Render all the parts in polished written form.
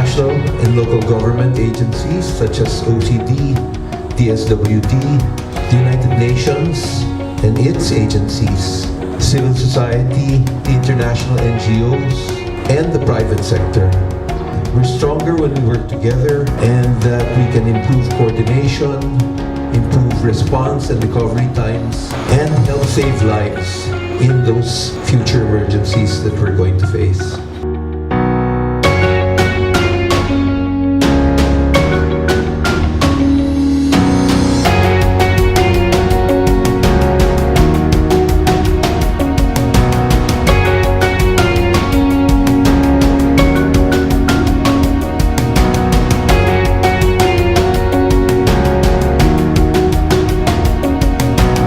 national and local government agencies such as OECD, DSWD, the United Nations and its agencies, civil society, the international NGOs, and the private sector. We're stronger when we work together, and that we can improve coordination, improve response and recovery times, and help save lives in those future emergencies that we're going to face.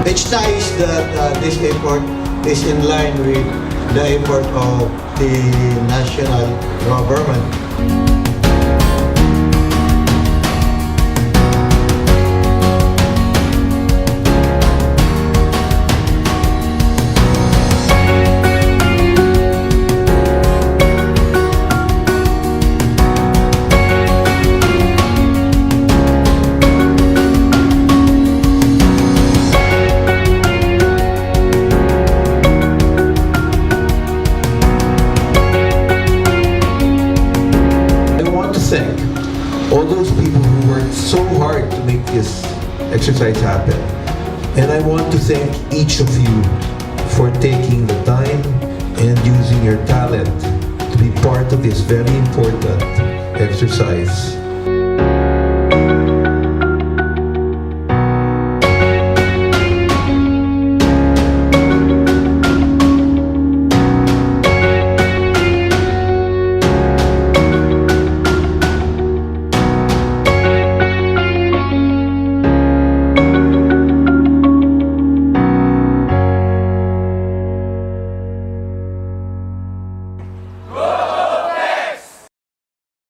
It's nice that this effort is in line with the effort of the national government. Thank all those people who worked so hard to make this exercise happen. And I want to thank each of you for taking the time and using your talent to be part of this very important exercise.